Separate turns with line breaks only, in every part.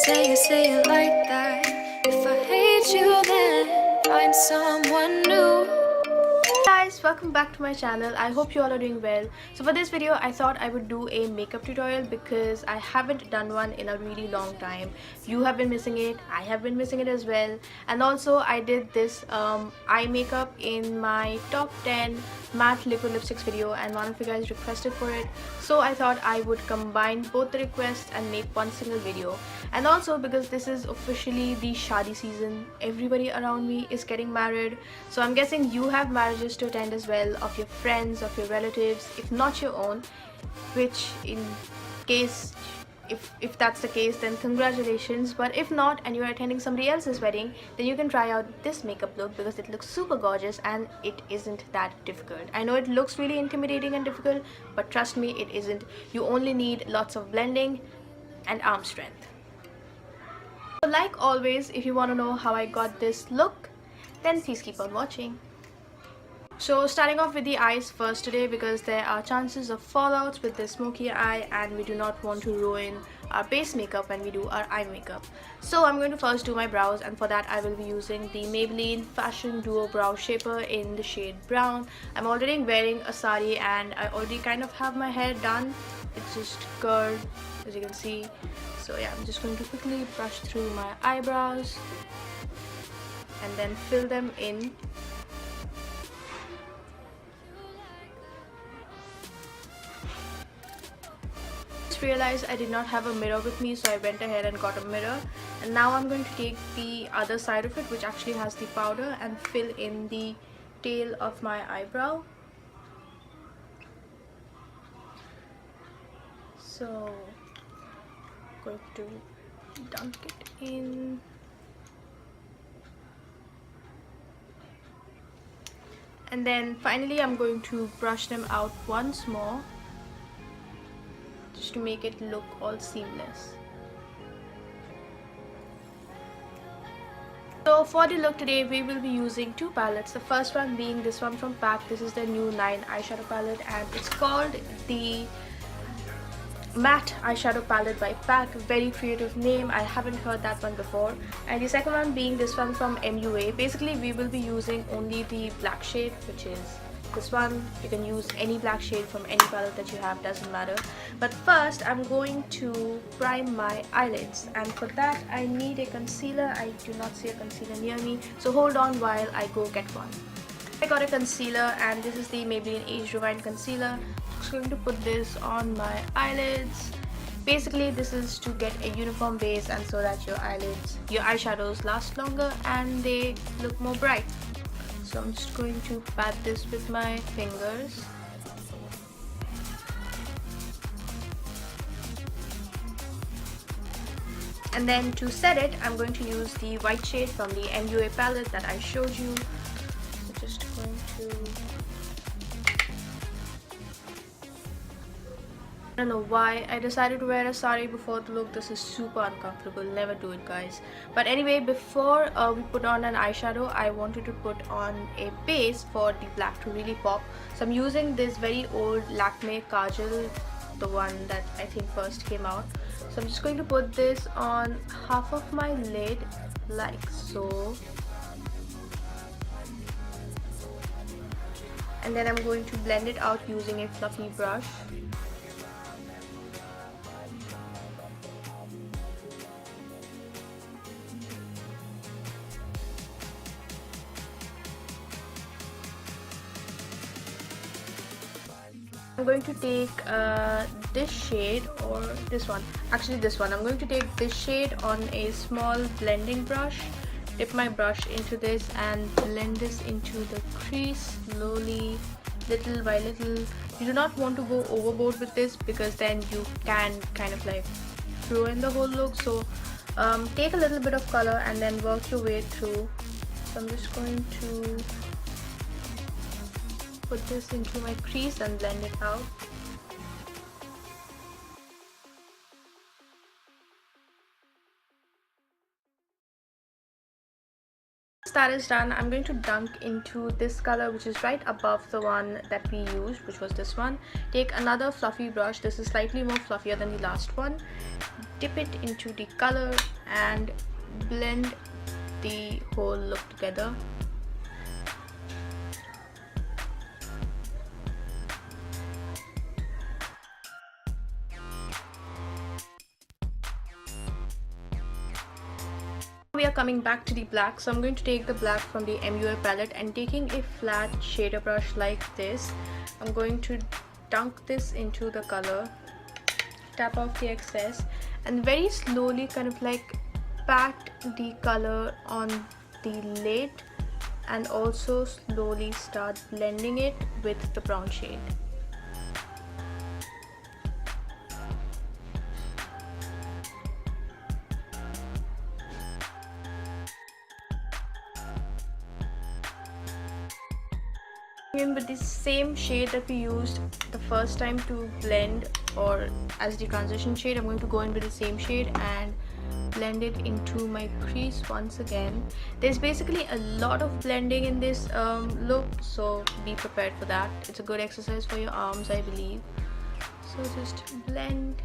say it like that. If I hate you, then find someone new.
Guys, welcome back to my channel. I hope you all are doing well. So for this video I thought I would do a makeup tutorial because I haven't done one in a really long time. You have been missing it, I have been missing it as well. And also I did this eye makeup in my top 10 matte liquid lipsticks video, and one of you guys requested for it, so I thought I would combine both the requests and make one single video. And also because this is officially the shadi season, everybody around me is getting married, so I'm guessing you have marriages to attend as well, of your friends, of your relatives, if not your own, which in case if that's the case, then congratulations. But if not and you're attending somebody else's wedding, then you can try out this makeup look because it looks super gorgeous and it isn't that difficult. I know it looks really intimidating and difficult, but trust me, it isn't. You only need lots of blending and arm strength. So like always, if you want to know how I got this look, then please keep on watching. So starting off with the eyes first today, because there are chances of fallouts with this smoky eye and we do not want to ruin our base makeup when we do our eye makeup. So I'm going to first do my brows, and for that I will be using the Maybelline Fashion Duo Brow Shaper in the shade brown. I'm already wearing a sari and I already kind of have my hair done. It's just curled, as you can see. So yeah, I'm just going to quickly brush through my eyebrows and then fill them in. Realized I did not have a mirror with me, so I went ahead and got a mirror, and now I'm going to take the other side of it, which actually has the powder, and fill in the tail of my eyebrow. So I'm going to dunk it in. And then finally I'm going to brush them out once more, just to make it look all seamless. So for the look today, we will be using two palettes. The first one being this one from PAC. This is the new 9 eyeshadow palette, and it's called the Matte Eyeshadow Palette by PAC. Very creative name, I haven't heard that one before. And the second one being this one from MUA. Basically we will be using only the black shade, which is this one. You can use any black shade from any palette that you have, doesn't matter. But first I'm going to prime my eyelids, and for that I need a concealer. I do not see a concealer near me, so hold on while I go get one. I got a concealer, and this is the Maybelline Age Rewind concealer. I'm just going to put this on my eyelids. Basically this is to get a uniform base, and so that your eyeshadows last longer and they look more bright. So I'm just going to pat this with my fingers. And then to set it, I'm going to use the white shade from the MUA palette that I showed you. So just going to... I don't know why I decided to wear a sari before the look. This is super uncomfortable. Never do it, guys. But anyway, before we put on an eyeshadow, I wanted to put on a base for the black to really pop. So I'm using this very old Lakme Kajal, the one that I think first came out. So I'm just going to put this on half of my lid, like so. And then I'm going to blend it out using a fluffy brush. I'm going to take this shade, or this one, actually this one. I'm going to take this shade on a small blending brush, dip my brush into this and blend this into the crease slowly, little by little. You do not want to go overboard with this because then you can kind of like ruin the whole look. So take a little bit of color and then work your way through. So I'm just going to put this into my crease and blend it out. That is done, I'm going to dunk into this color, which is right above the one that we used, which was this one. Take another fluffy brush. This is slightly more fluffier than the last one. Dip it into the color and blend the whole look together. We are coming back to the black, so I'm going to take the black from the MUA palette and taking a flat shader brush like this, I'm going to dunk this into the color, tap off the excess, and very slowly kind of like pat the color on the lid and also slowly start blending it with the brown shade. In with the same shade that we used the first time to blend, or as the transition shade, I'm going to go in with the same shade and blend it into my crease once again. There's basically a lot of blending in this look, so be prepared for that. It's a good exercise for your arms, I believe. So just blend.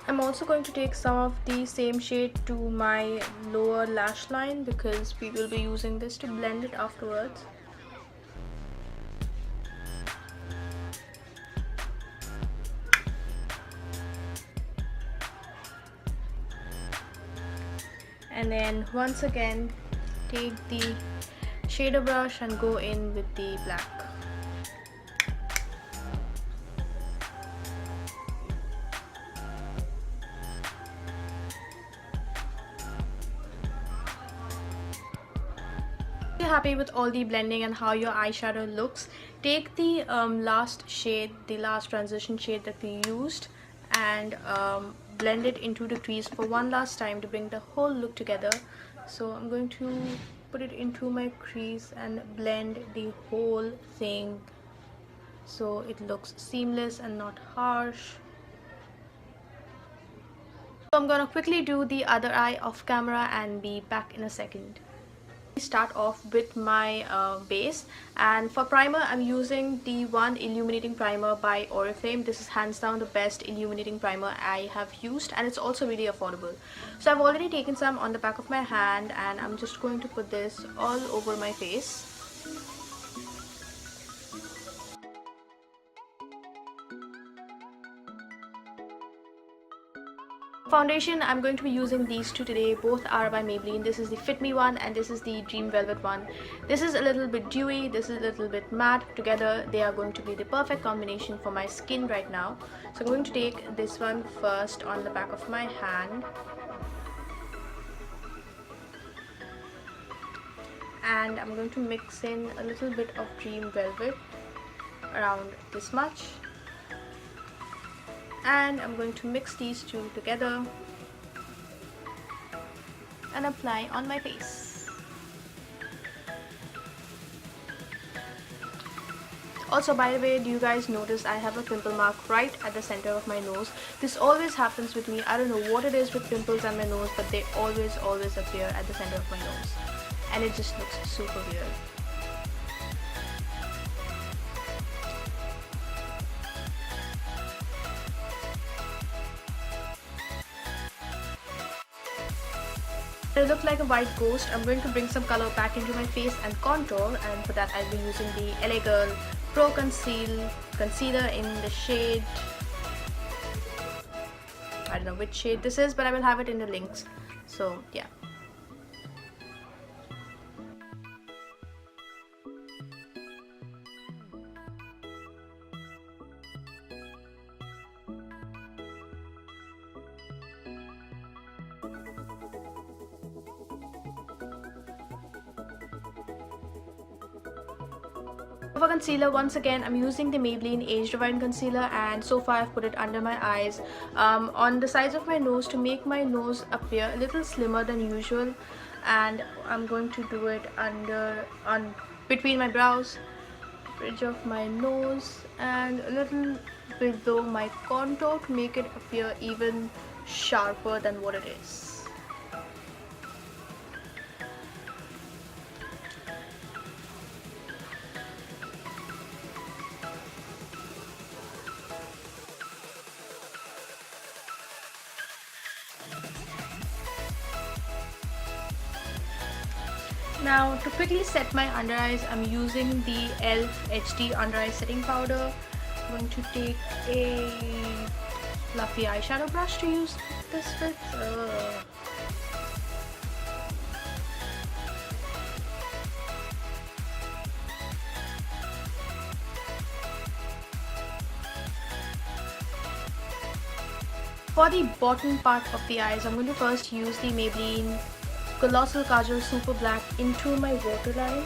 I'm also going to take some of the same shade to my lower lash line because we will be using this to blend it afterwards. And then once again take the shader brush and go in with the black. Happy with all the blending and how your eyeshadow looks, take the last shade, the last transition shade that we used, and blend it into the crease for one last time to bring the whole look together. So I'm going to put it into my crease and blend the whole thing so it looks seamless and not harsh. So I'm gonna quickly do the other eye off camera and be back in a second. Start off with my base, and for primer I'm using the one illuminating primer by Oriflame. This is hands down the best illuminating primer I have used, and it's also really affordable. So I've already taken some on the back of my hand and I'm just going to put this all over my face. Foundation, I'm going to be using these two today. Both are by Maybelline. This is the Fit Me one and this is the Dream Velvet one. This is a little bit dewy, this is a little bit matte. Together they are going to be the perfect combination for my skin right now. So I'm going to take this one first on the back of my hand, and I'm going to mix in a little bit of Dream Velvet, around this much. And I'm going to mix these two together and apply on my face. Also, by the way, do you guys notice I have a pimple mark right at the center of my nose? This always happens with me. I don't know what it is with pimples on my nose, but they always appear at the center of my nose, and it just looks super weird. I look like a white ghost. I'm going to bring some color back into my face and contour, and for that I'll be using the LA Girl Pro Concealer in the shade, I don't know which shade this is, but I will have it in the links. So yeah. For concealer, once again I'm using the Maybelline Age Divine Concealer, and so far I've put it under my eyes, on the sides of my nose to make my nose appear a little slimmer than usual, and I'm going to do it between my brows bridge of my nose and a little below my contour to make it appear even sharper than what it is. Now to quickly set my under eyes, I'm using the e.l.f. HD under eye setting powder. I'm going to take a fluffy eyeshadow brush to use this with. For the bottom part of the eyes, I'm going to first use the Maybelline Colossal Kajal Super Black into my waterline.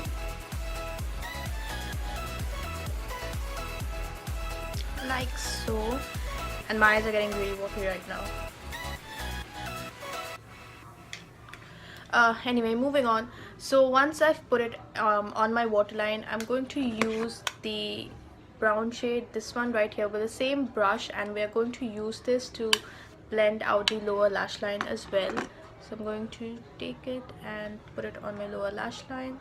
Like so. And my eyes are getting really watery right now. Anyway, moving on. So once I've put it on my waterline, I'm going to use the brown shade, this one right here, with the same brush, and we're going to use this to blend out the lower lash line as well. So I'm going to take it and put it on my lower lash line.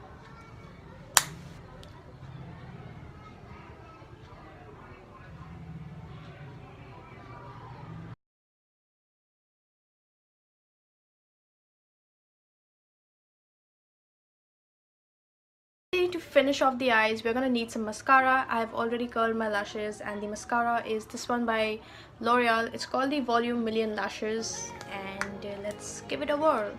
To finish off the eyes, we're gonna need some mascara. I have already curled my lashes, and the mascara is this one by L'Oreal. It's called the Volume Million Lashes, and let's give it a whirl.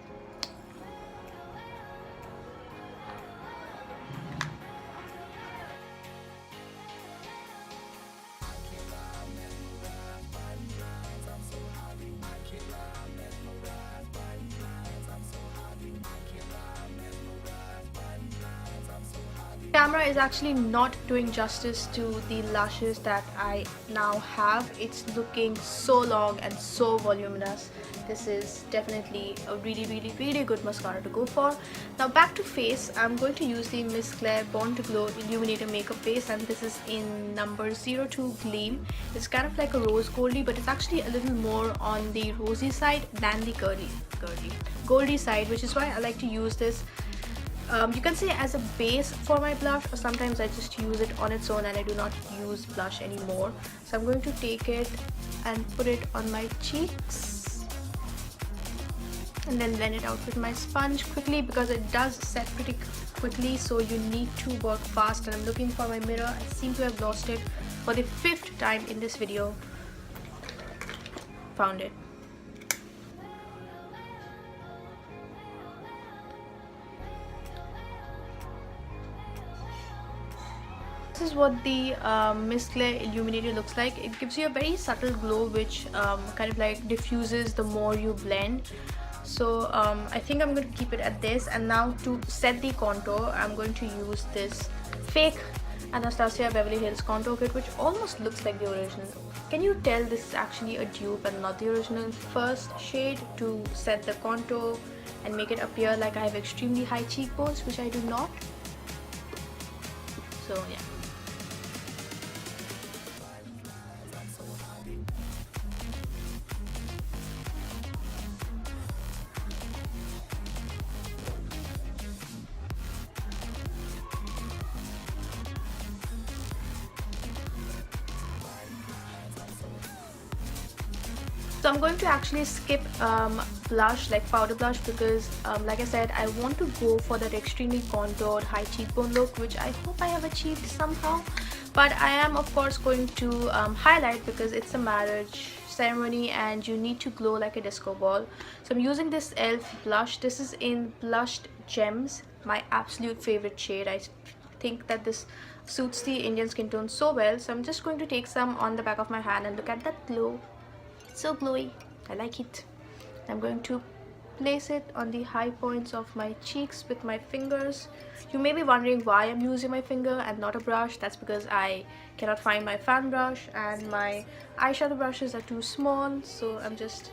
Camera is actually not doing justice to the lashes that I now have. It's looking so long and so voluminous. This is definitely a really good mascara to go for. Now back to face, I'm going to use the Miss Claire Born to Glow Illuminator Makeup Base, and this is in number 02 Gleam. It's kind of like a rose goldy, but it's actually a little more on the rosy side than the goldy side, which is why I like to use this. You can say as a base for my blush, or sometimes I just use it on its own and I do not use blush anymore. So I'm going to take it and put it on my cheeks and then blend it out with my sponge quickly, because it does set pretty quickly, so you need to work fast. And I'm looking for my mirror. I seem to have lost it for the 5th time in this video. Found it. This is what the Miss Claire Illuminator looks like. It gives you a very subtle glow, which kind of like diffuses the more you blend. So I think I'm going to keep it at this. And now to set the contour, I'm going to use this fake Anastasia Beverly Hills contour kit, which almost looks like the original. Can you tell this is actually a dupe and not the original? First shade to set the contour and make it appear like I have extremely high cheekbones, which I do not. So yeah. So I'm going to actually skip blush, like powder blush, because like I said, I want to go for that extremely contoured high cheekbone look, which I hope I have achieved somehow. But I am of course going to highlight, because it's a marriage ceremony and you need to glow like a disco ball. So I'm using this e.l.f. blush. This is in Blushed Gems, my absolute favorite shade. I think that this suits the Indian skin tone so well. So I'm just going to take some on the back of my hand and look at that glow. So glowy, I like it. I'm going to place it on the high points of my cheeks with my fingers. You may be wondering why I'm using my finger and not a brush. That's because I cannot find my fan brush and my eyeshadow brushes are too small, so I'm just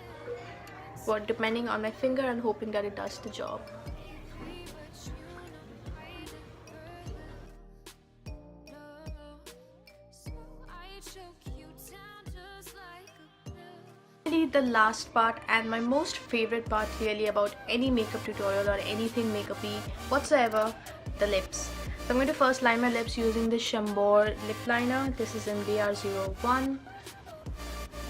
depending on my finger and hoping that it does the job. finally, the last part and my most favorite part really about any makeup tutorial or anything makeup-y whatsoever, the lips. So I'm going to first line my lips using the Chambor lip liner. This is in BR01,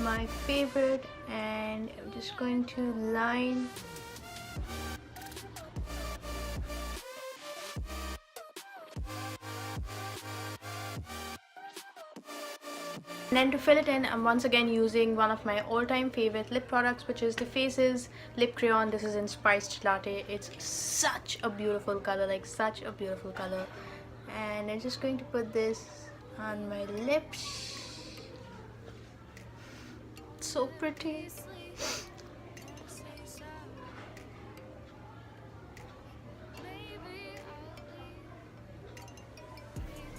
my favorite, and I'm just going to line. And then to fill it in, I'm once again using one of my all-time favorite lip products, which is the Faces Lip Crayon. This is in Spiced Latte. It's such a beautiful color, like such a beautiful color. And I'm just going to put this on my lips. It's so pretty.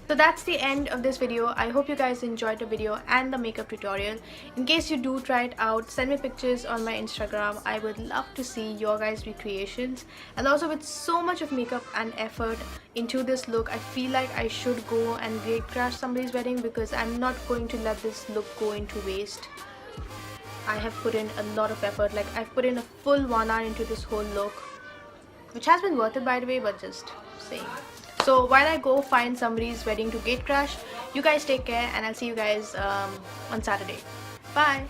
So that's the end of this video. I hope you guys enjoyed the video and the makeup tutorial. In case you do try it out, send me pictures on my Instagram. I would love to see your guys' recreations. And also, with so much of makeup and effort into this look, I feel like I should go and gate crash somebody's wedding, because I'm not going to let this look go into waste. I have put in a lot of effort. Like, I've put in a full 1 hour into this whole look, which has been worth it, by the way, but just saying. So while I go find somebody's wedding to gate crash, you guys take care, and I'll see you guys on Saturday. Bye!